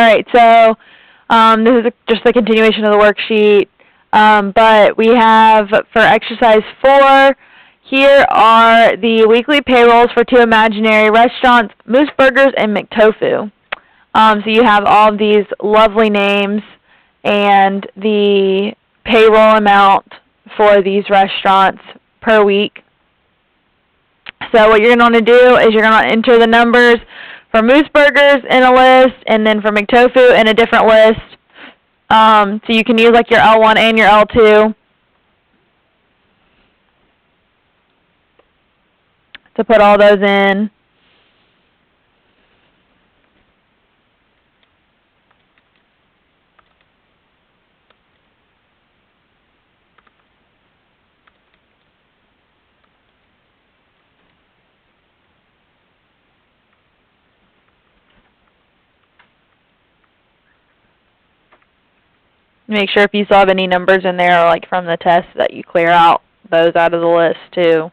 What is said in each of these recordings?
All right, so this is just a continuation of the worksheet, but we have for exercise 4, here are the weekly payrolls for 2 imaginary restaurants, Moose Burgers and McTofu. So you have all of these lovely names and the payroll amount for these restaurants per week. So what you're going to want to do is you're going to enter the numbers for Moose Burgers in a list, and then for McTofu in a different list. So you can use like your L1 and your L2 to put all those in. Make sure if you still have any numbers in there, like from the test, that you clear out those out of the list too.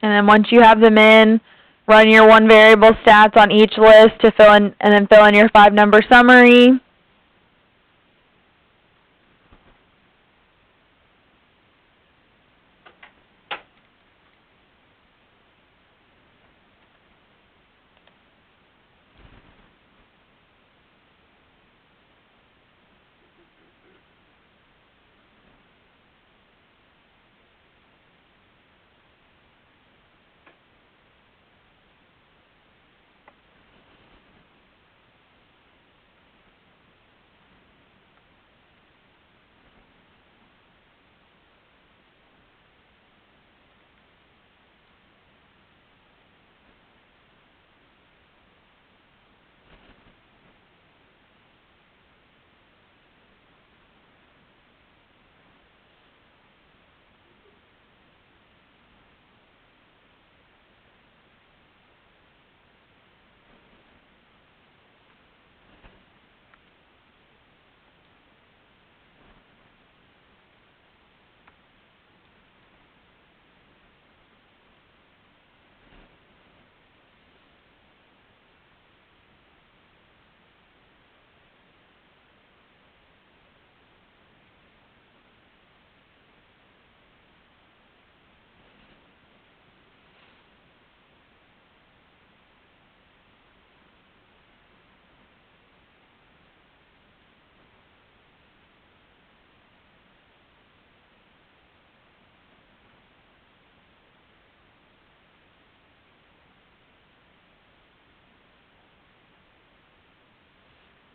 And then once you have them in, run your 1 variable stats on each list to fill in, and then fill in your 5-number summary.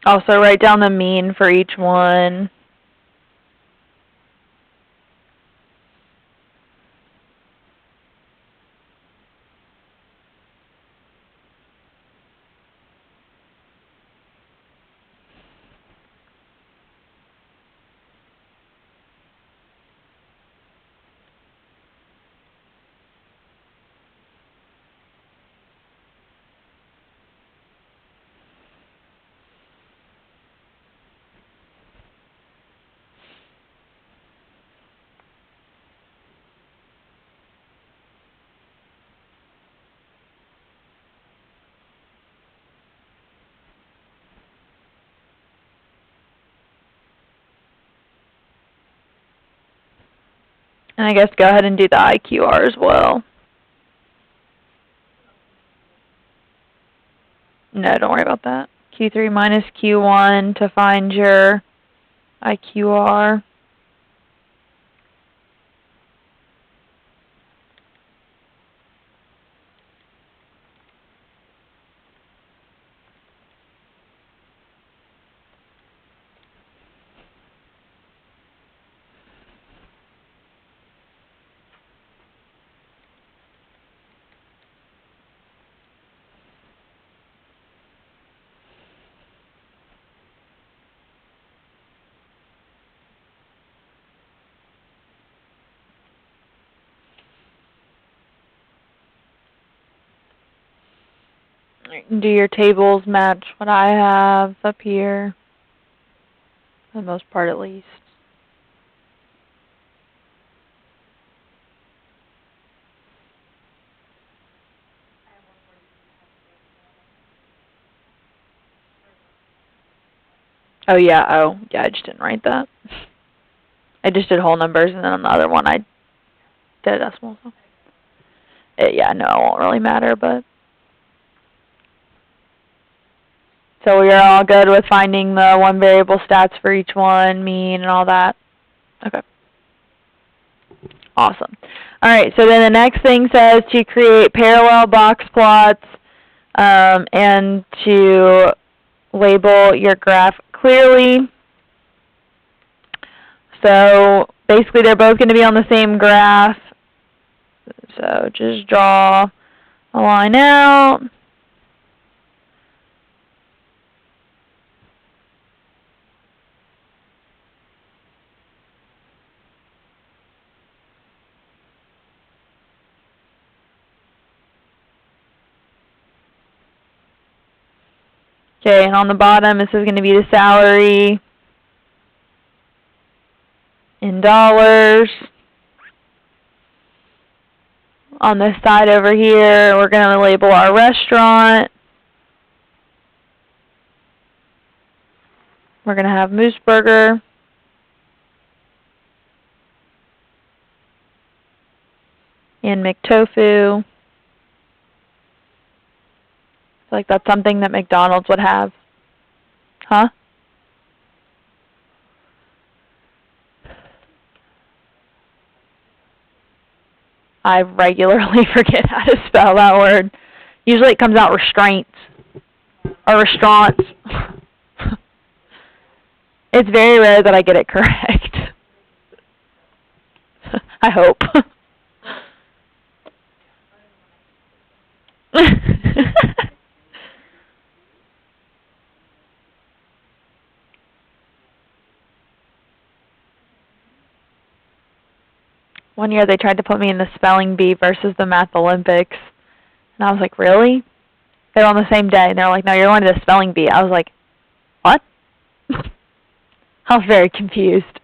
Also write down the mean for each one. And I guess go ahead and do the IQR as well. No, don't worry about that. Q3 minus Q1 to find your IQR. Do your tables match what I have up here? For the most part, at least. Oh, yeah, I just didn't write that. I just did whole numbers, and then on the other one I did a decimal. So. Yeah, no, it won't really matter, but... So we are all good with finding the one variable stats for each one, mean, and all that? Okay. Awesome. All right, so then the next thing says to create parallel box plots and to label your graph clearly. So basically they're both going to be on the same graph. So just draw a line out. Okay, and on the bottom this is going to be the salary in dollars. On this side over here, we're going to label our restaurant. We're going to have Moose Burger. And McTofu. I feel like that's something that McDonald's would have. Huh? I regularly forget how to spell that word. Usually it comes out restraints or restaurants. It's very rare that I get it correct. I hope. One year they tried to put me in the spelling bee versus the math Olympics. And I was like, really? They're on the same day. And they're like, no, you're going to the spelling bee. I was like, what? I was very confused.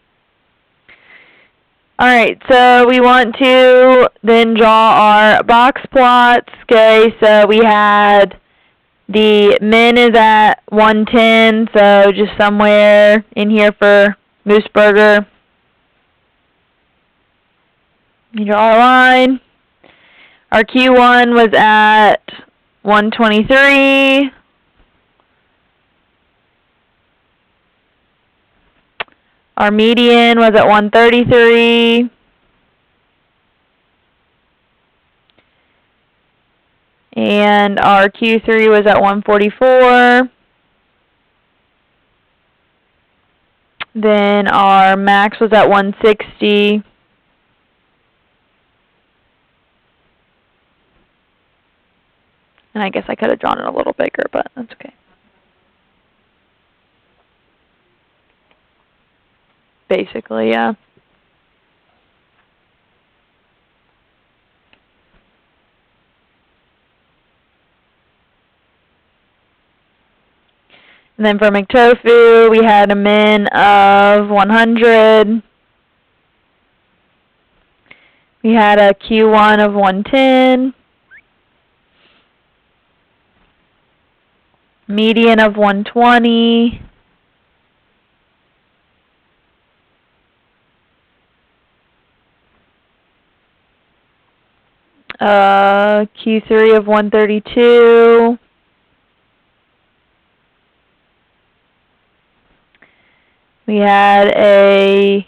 Alright, so we want to then draw our box plots. Okay, so we had the min is at 110, so just somewhere in here for Moose Burger. You draw a line. Our Q1 was at 123. Our median was at 133. And our Q3 was at 144. Then our max was at 160. And I guess I could have drawn it a little bigger, but that's okay. Basically, yeah. And then for McTofu, we had a min of 100. We had a Q1 of 110. Median of 120. Q3 of 132. We had a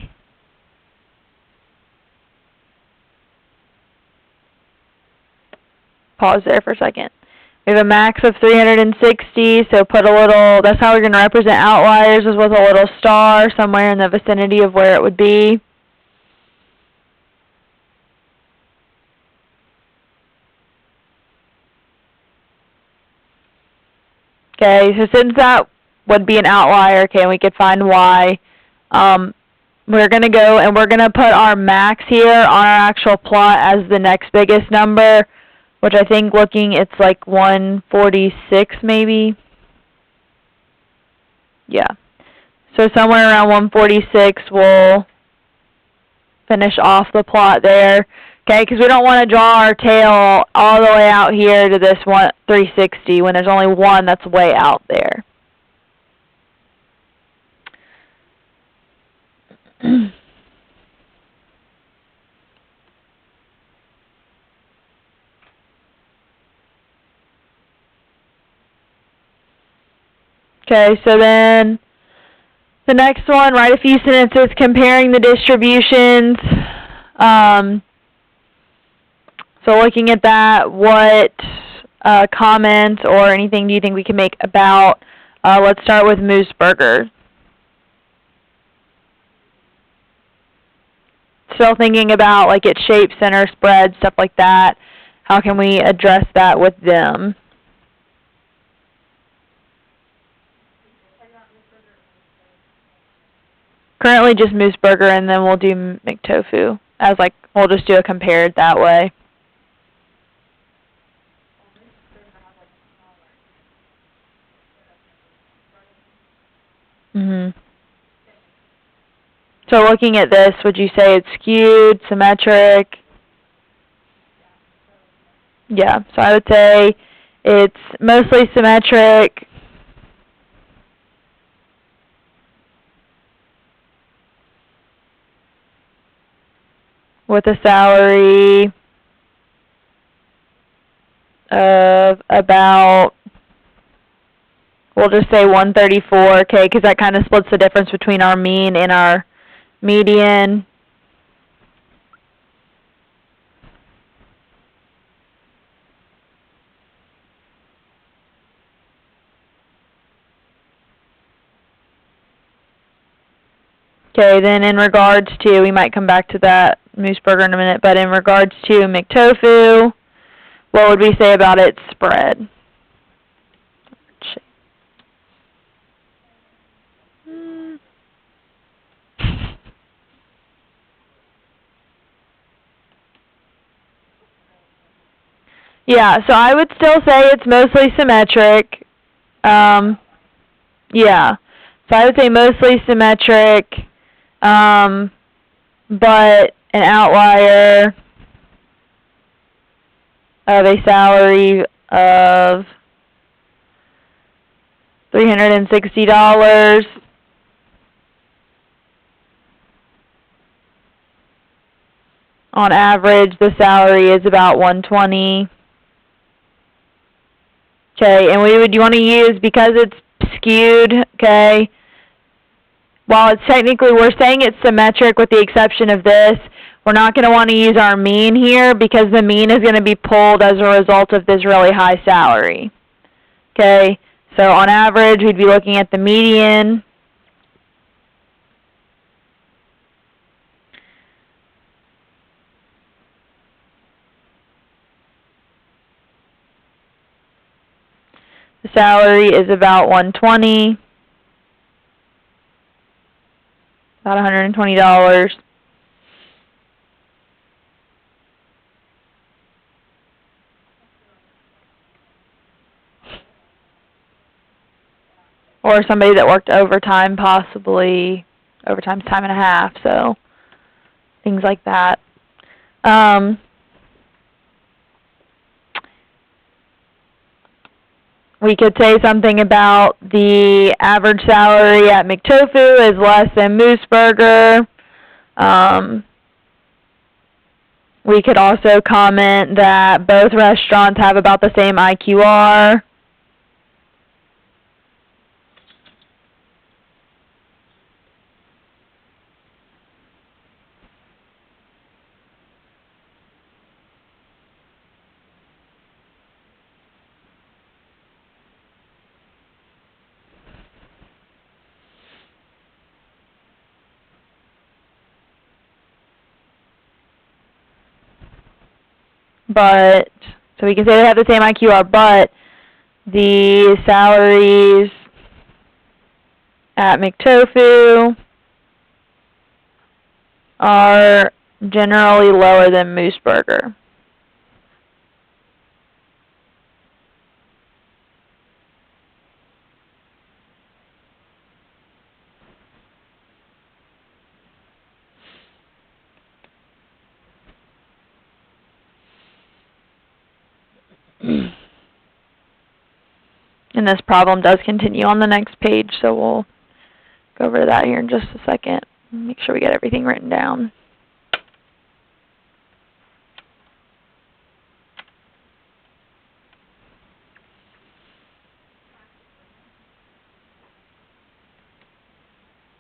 pause there for a second. We have a max of 360, so put a little, that's how we're going to represent outliers, is with a little star somewhere in the vicinity of where it would be. Okay, so since that would be an outlier, okay, and we could find y, we're going to go and we're going to put our max here on our actual plot as the next biggest number, which I think looking it's like 146 maybe. Yeah. So somewhere around 146 we'll finish off the plot there. Okay, because we don't want to draw our tail all the way out here to this 360 when there's only one that's way out there. Okay, so then the next one, write a few sentences comparing the distributions. So looking at that, what comments or anything do you think we can make about, let's start with Moose Burger. Still thinking about like its shape, center, spread, stuff like that. How can we address that with them? Currently just Moose Burger, and then we'll do McTofu as like, we'll just do a compared that way. So looking at this, would you say it's skewed, symmetric? Yeah, so I would say it's mostly symmetric. With a salary of about, we'll just say 134, okay, because that kind of splits the difference between our mean and our median. Okay, then in regards to, we might come back to that Moose Burger in a minute, but in regards to McTofu, what would we say about its spread? Yeah, so I would still say it's mostly symmetric. Yeah, so I would say mostly symmetric, but an outlier of a salary of $360. On average, the salary is about $120. Okay, and we would want to use, because it's skewed, okay, while it's technically, we're saying it's symmetric with the exception of this, we're not going to want to use our mean here because the mean is going to be pulled as a result of this really high salary. Okay, so on average, we'd be looking at the median. The salary is about $120, about $120. Or somebody that worked overtime, possibly. Overtime's time and a half, so things like that. We could say something about the average salary at McTofu is less than Moose Burger. We could also comment that both restaurants have about the same IQR. But, so we can say they have the same IQR, but the salaries at McTofu are generally lower than Moose Burger. And this problem does continue on the next page, so we'll go over that here in just a second. Make sure we get everything written down.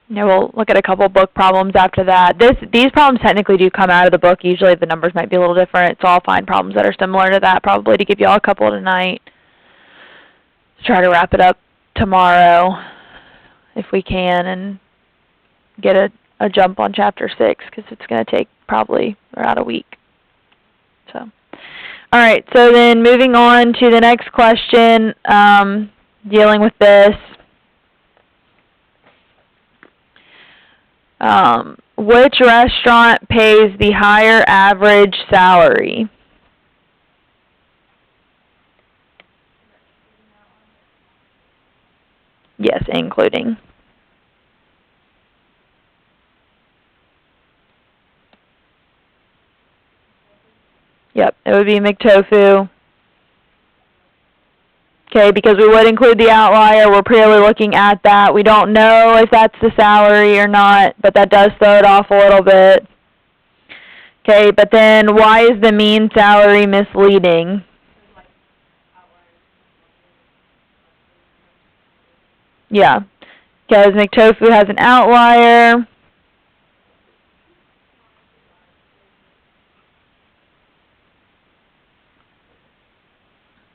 Yeah, we'll look at a couple book problems after that. These problems technically do come out of the book. Usually the numbers might be a little different, so I'll find problems that are similar to that probably to give you all a couple tonight. Let's try to wrap it up tomorrow if we can and get a jump on Chapter 6 because it's going to take probably around a week. So, all right, so then moving on to the next question, dealing with this. Which restaurant pays the higher average salary? Yes, including. Yep, it would be McTofu. Okay, because we would include the outlier. We're purely looking at that. We don't know if that's the salary or not, but that does throw it off a little bit. Okay, but then why is the mean salary misleading? Yeah, because McTofu has an outlier.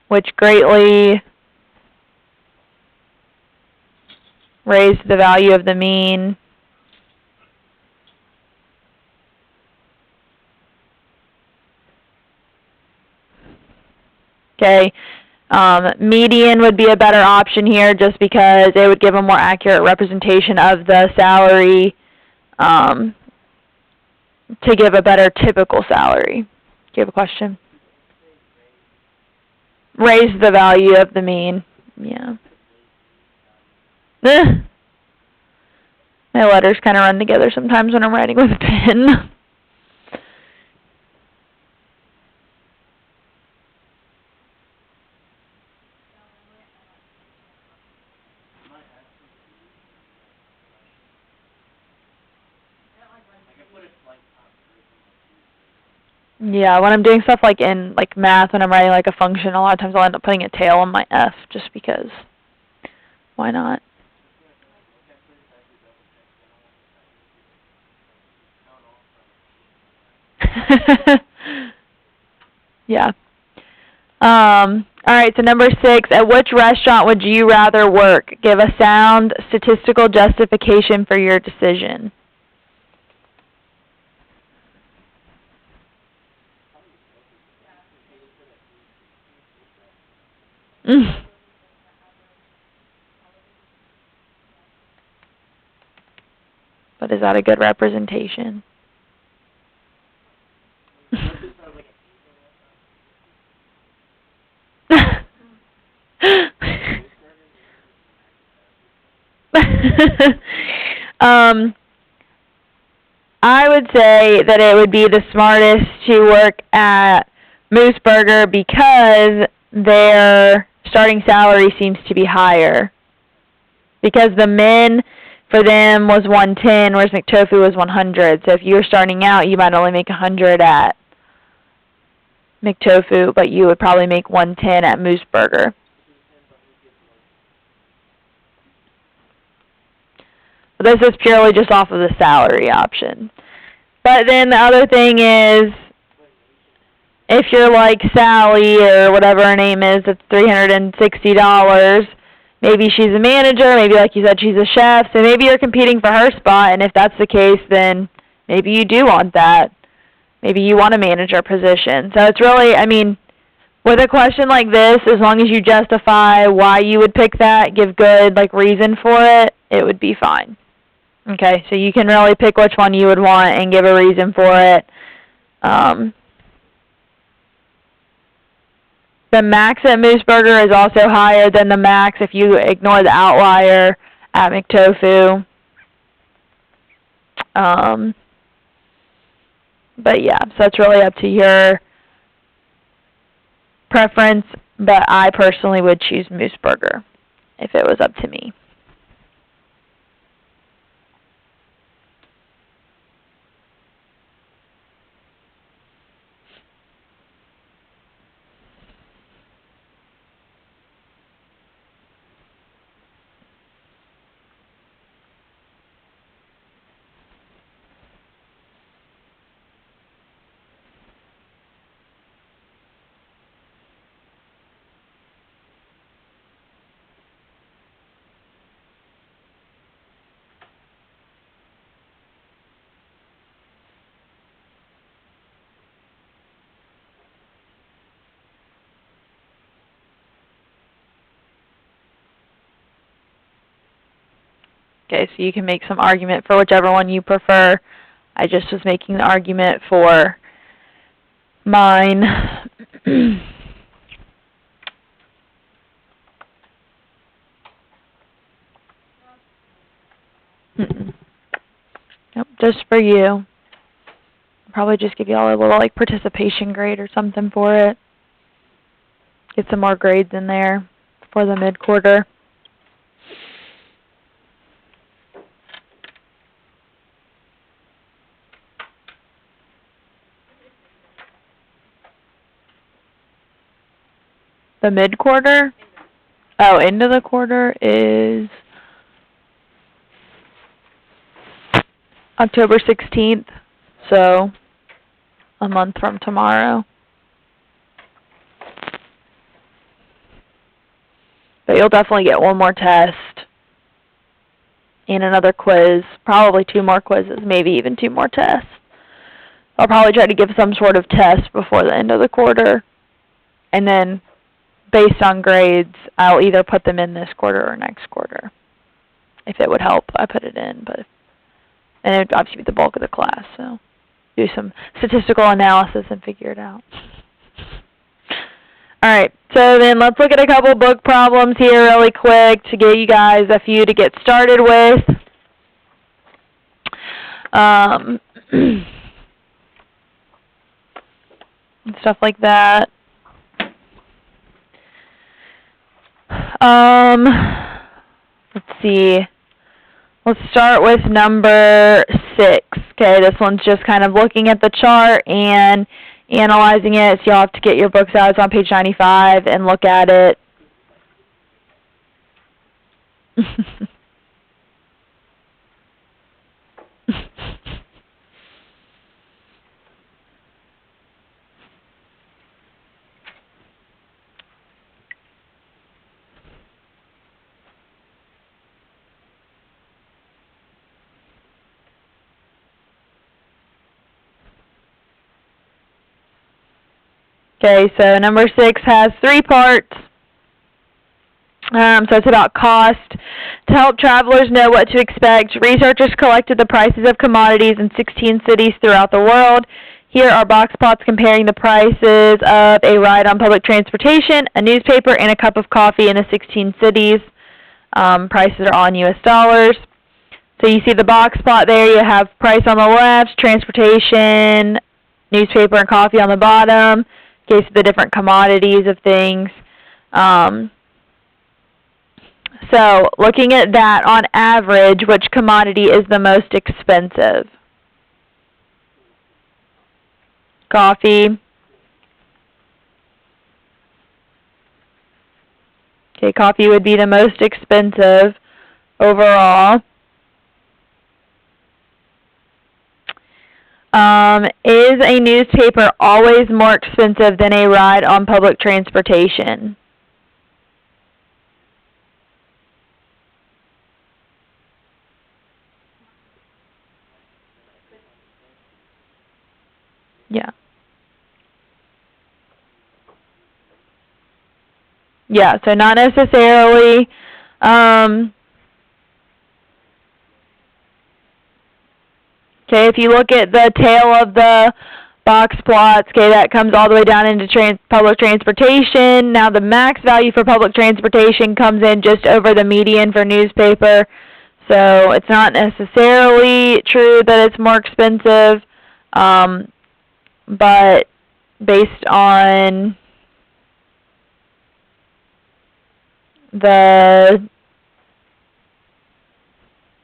Which greatly raised the value of the mean. Okay, median would be a better option here just because it would give a more accurate representation of the salary to give a better typical salary. Do you have a question? Raise the value of the mean. Yeah. My letters kind of run together sometimes when I'm writing with a pen. Yeah, when I'm doing stuff like in math, when I'm writing like a function, a lot of times I'll end up putting a tail on my F just because. Why not? Yeah. All right, so number 6, at which restaurant would you rather work? Give a sound statistical justification for your decision. But is that a good representation? I would say that it would be the smartest to work at Moose Burger because their starting salary seems to be higher. Because the min for them was 110, whereas McTofu was 100. So if you were starting out, you might only make 100 at McTofu, but you would probably make 110 at Moose Burger. But this is purely just off of the salary option. But then the other thing is, if you're like Sally or whatever her name is, it's $360. Maybe she's a manager, maybe like you said, she's a chef, so maybe you're competing for her spot, and if that's the case, then maybe you do want that. Maybe you want a manager position. So it's really, I mean, with a question like this, as long as you justify why you would pick that, give good reason for it, it would be fine. Okay, so you can really pick which one you would want and give a reason for it. The max at Moose Burger is also higher than the max if you ignore the outlier at McTofu. But yeah, so it's really up to your preference, but I personally would choose Moose Burger. if it was up to me. Okay, so you can make some argument for whichever one you prefer. I just was making the argument for mine. Nope, just for you. I'll probably just give you all a little like participation grade or something for it. Get some more grades in there for the mid-quarter. The mid-quarter? Oh, end of the quarter is October 16th, so a month from tomorrow. But you'll definitely get one more test and another quiz, probably 2 more quizzes, maybe even 2 more tests. I'll probably try to give some sort of test before the end of the quarter, and then based on grades, I'll either put them in this quarter or next quarter. If it would help, I put it in, and it would obviously be the bulk of the class, so do some statistical analysis and figure it out. Alright, so then let's look at a couple book problems here really quick to give you guys a few to get started with. And stuff like that. Let's see. Let's start with number 6. Okay, this one's just kind of looking at the chart and analyzing it. So you'll have to get your books out. It's on page 95 and look at it. Okay, so number 6 has 3 parts. So it's about cost. To help travelers know what to expect, researchers collected the prices of commodities in 16 cities throughout the world. Here are box plots comparing the prices of a ride on public transportation, a newspaper, and a cup of coffee in the 16 cities. Prices are all in U.S. dollars. So you see the box plot there. You have price on the left, transportation, newspaper, and coffee on the bottom. In case of the different commodities of things. So looking at that, on average, which commodity is the most expensive? Coffee. Okay, coffee would be the most expensive overall. Is a newspaper always more expensive than a ride on public transportation? Yeah. Yeah, so not necessarily. Okay, if you look at the tail of the box plots, okay, that comes all the way down into public transportation. Now the max value for public transportation comes in just over the median for newspaper. So it's not necessarily true that it's more expensive, but based on the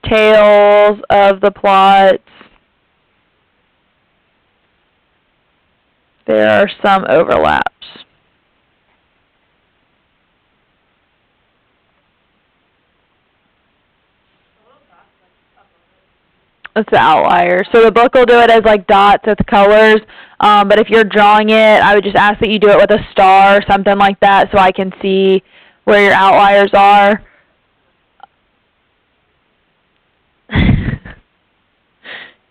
tails of the plots, there are some overlaps. That's the outlier. So the book will do it as like dots with colors, but if you're drawing it, I would just ask that you do it with a star or something like that so I can see where your outliers are.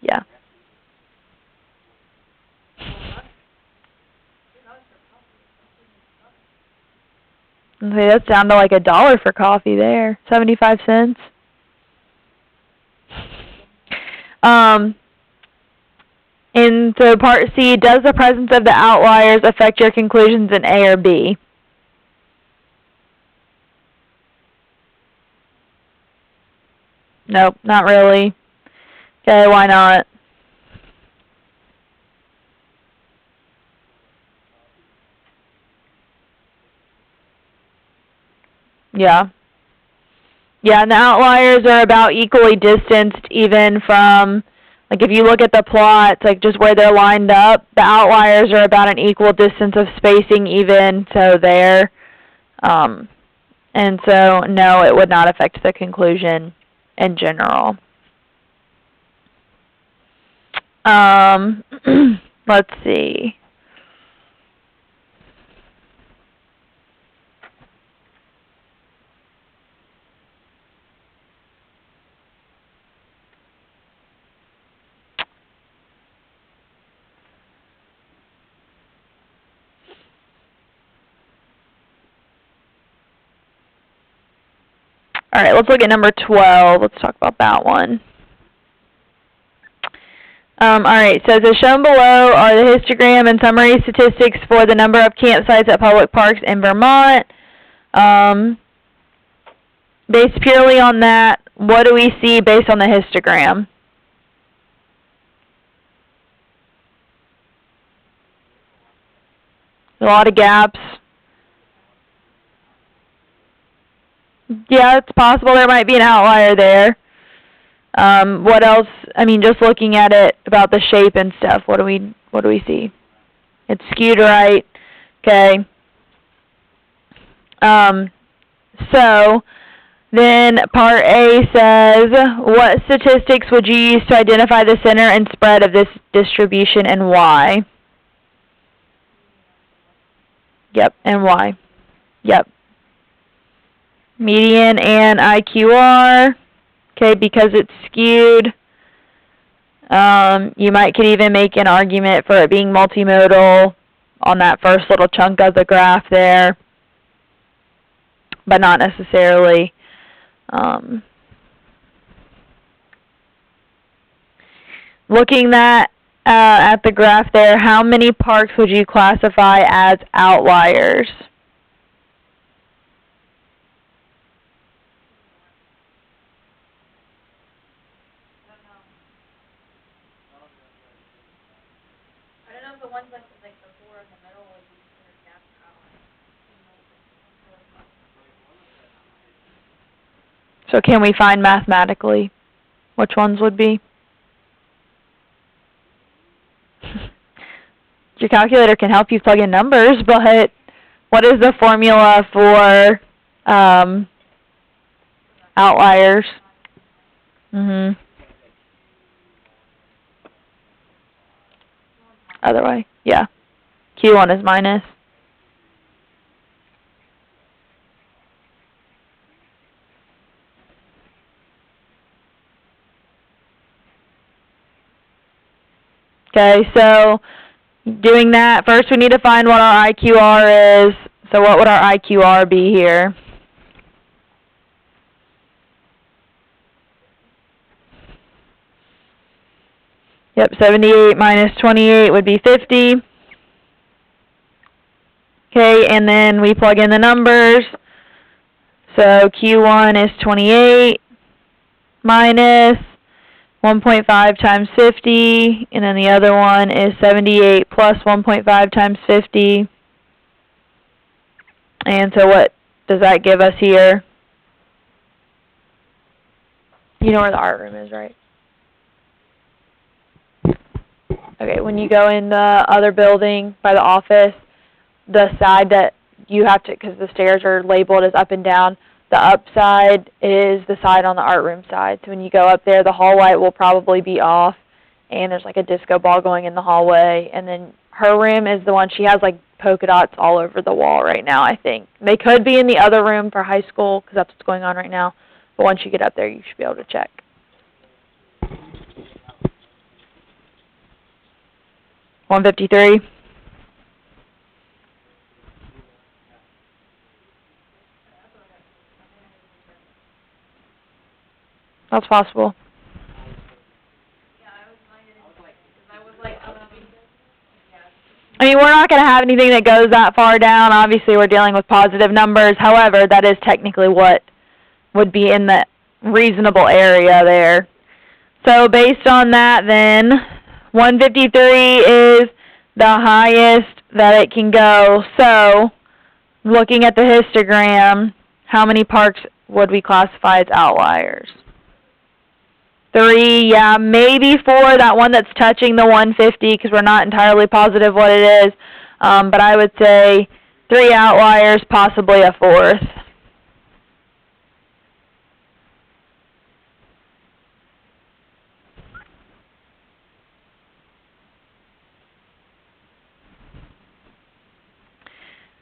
Yeah. Okay, that's down to like $1 for coffee there. 75 cents. In so part C, does the presence of the outliers affect your conclusions in A or B? Nope, not really. Okay, why not? Yeah. Yeah, and the outliers are about equally distanced even from, like if you look at the plots, like just where they're lined up, the outliers are about an equal distance of spacing even, so there. And so, no, it would not affect the conclusion in general. Let's see. All right, let's look at number 12. Let's talk about that one. All right, so as shown below are the histogram and summary statistics for the number of campsites at public parks in Vermont. Based purely on that, what do we see based on the histogram? A lot of gaps. Yeah, it's possible there might be an outlier there. What else? I mean, just looking at it about the shape and stuff, what do we see? It's skewed right. Okay. So then part A says, what statistics would you use to identify the center and spread of this distribution and why? Yep, and why? Yep. Median and IQR. Okay, because it's skewed. You could even make an argument for it being multimodal on that first little chunk of the graph there, but not necessarily. Looking at the graph there, how many parks would you classify as outliers? So can we find mathematically which ones would be? Your calculator can help you plug in numbers, but what is the formula for outliers? Other way, yeah. Q1 is minus. Okay, so doing that, first we need to find what our IQR is. So what would our IQR be here? Yep, 78 minus 28 would be 50. Okay, and then we plug in the numbers. So Q1 is 28 minus 1.5 times 50, and then the other one is 78 plus 1.5 times 50. And so what does that give us here? You know where the art room is, right? Okay, when you go in the other building by the office, the side that you have to, because the stairs are labeled as up and down, the up side is the side on the art room side. So when you go up there, the hall light will probably be off, and there's like a disco ball going in the hallway. And then her room is the one, she has like polka dots all over the wall right now, I think. They could be in the other room for high school, because that's what's going on right now. But once you get up there, you should be able to check. $153. That's possible. I mean, we're not going to have anything that goes that far down. Obviously, we're dealing with positive numbers. However, that is technically what would be in the reasonable area there. So based on that, then, 153 is the highest that it can go. So, looking at the histogram, how many parks would we classify as outliers? 3, yeah, maybe 4, that one that's touching the 150, because we're not entirely positive what it is. But I would say 3 outliers, possibly a 4th.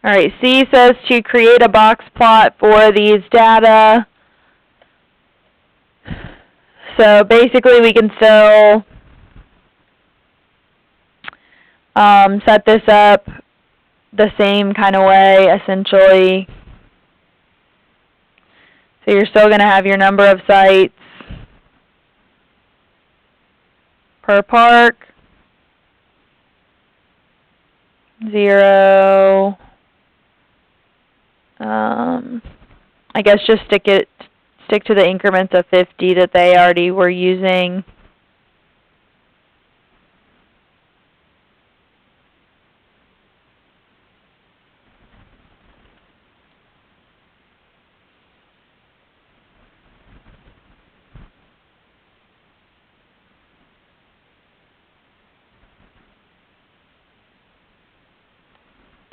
All right, C says to create a box plot for these data. So basically we can still set this up the same kind of way, essentially. So you're still going to have your number of sites per park. 0. I guess just stick to the increments of 50 that they already were using.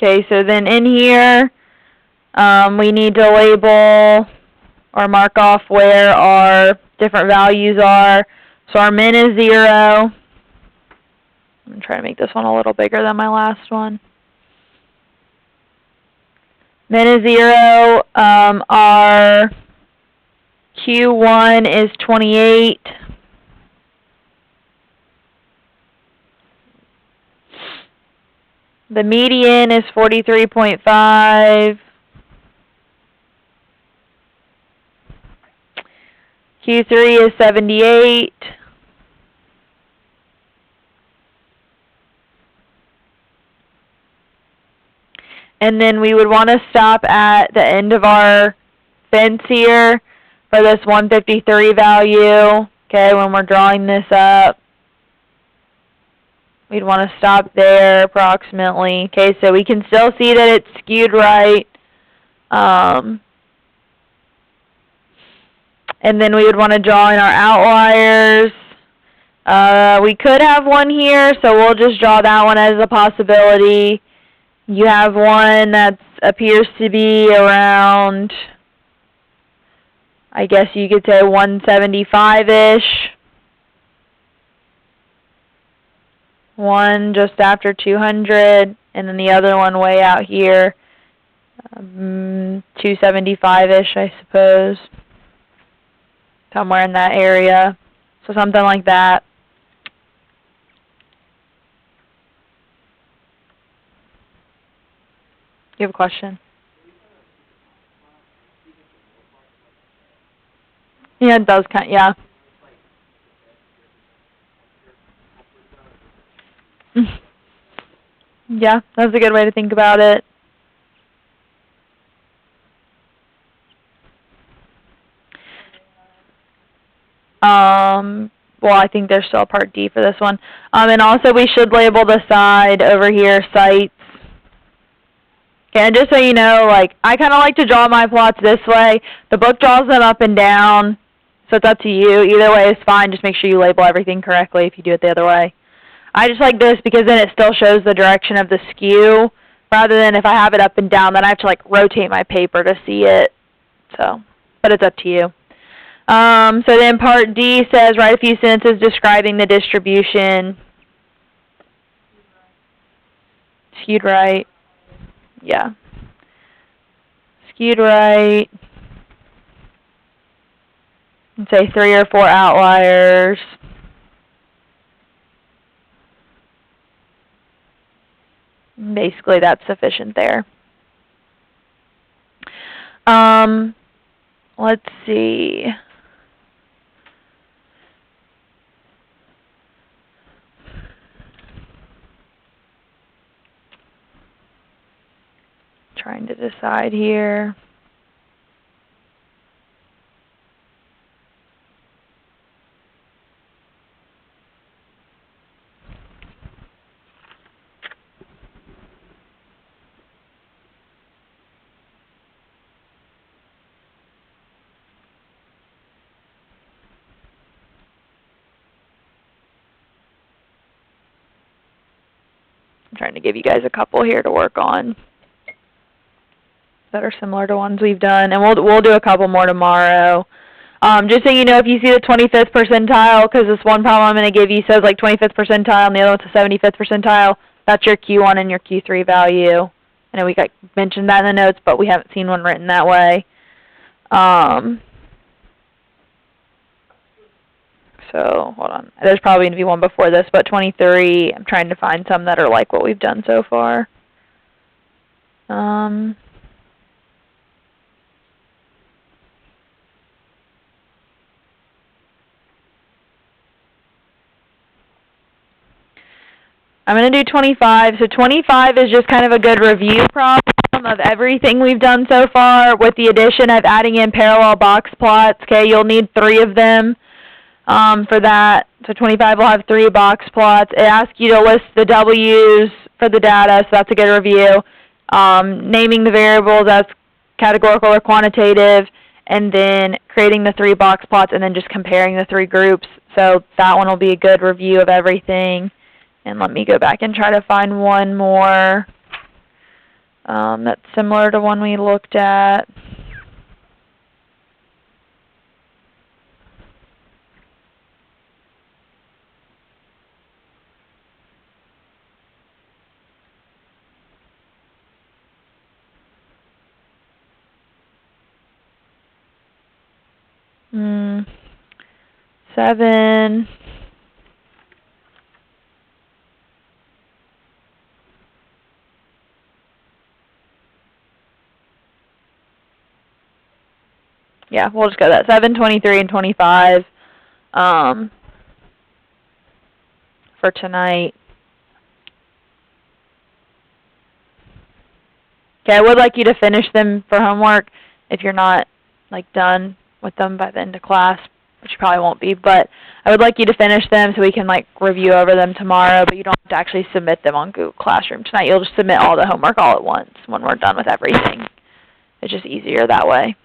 Okay, so then in here, we need to label or mark off where our different values are. So our min is 0. I'm going to try to make this one a little bigger than my last one. Min is 0. Our Q1 is 28. The median is 43.5. Q3 is 78. And then we would want to stop at the end of our fence here for this 153 value. Okay, when we're drawing this up, we'd want to stop there approximately. Okay, so we can still see that it's skewed right. And then we would want to draw in our outliers. We could have one here, so we'll just draw that one as a possibility. You have one that appears to be around, I guess you could say 175-ish. One just after 200, and then the other one way out here, 275-ish, I suppose. Somewhere in that area. So something like that. You have a question? Yeah, it does kind of, yeah. Yeah, that's a good way to think about it. Well, I think there's still a part D for this one. And also we should label the side over here sites. Okay, and just so you know, like, I kind of like to draw my plots this way. The book draws them up and down, so it's up to you. Either way is fine. Just make sure you label everything correctly if you do it the other way. I just like this because then it still shows the direction of the skew, rather than if I have it up and down, then I have to, like, rotate my paper to see it. So, but it's up to you. So then part D says, write a few sentences describing the distribution. Skewed right. Yeah. Skewed right. And say 3 or 4 outliers. Basically, that's sufficient there. Let's see. Trying to decide here. I'm trying to give you guys a couple here to work on that are similar to ones we've done, and we'll do a couple more tomorrow. Just so you know, if you see the 25th percentile, because this one problem I'm going to give you says like 25th percentile, and the other one's a 75th percentile, that's your Q1 and your Q3 value. I know we mentioned that in the notes, but we haven't seen one written that way. So, hold on. There's probably going to be one before this, but 23, I'm trying to find some that are like what we've done so far. I'm going to do 25. So 25 is just kind of a good review problem of everything we've done so far, with the addition of adding in parallel box plots. Okay, you'll need 3 of them for that. So 25 will have 3 box plots. It asks you to list the W's for the data, so that's a good review. Naming the variables as categorical or quantitative, and then creating the 3 box plots, and then just comparing the 3 groups. So that one will be a good review of everything. And let me go back and try to find one more that's similar to one we looked at. Seven. Yeah, we'll just go that 7, 23, and 25 for tonight. Okay, I would like you to finish them for homework if you're not like done with them by the end of class, which you probably won't be, but I would like you to finish them so we can like review over them tomorrow, but you don't have to actually submit them on Google Classroom tonight. You'll just submit all the homework all at once when we're done with everything. It's just easier that way.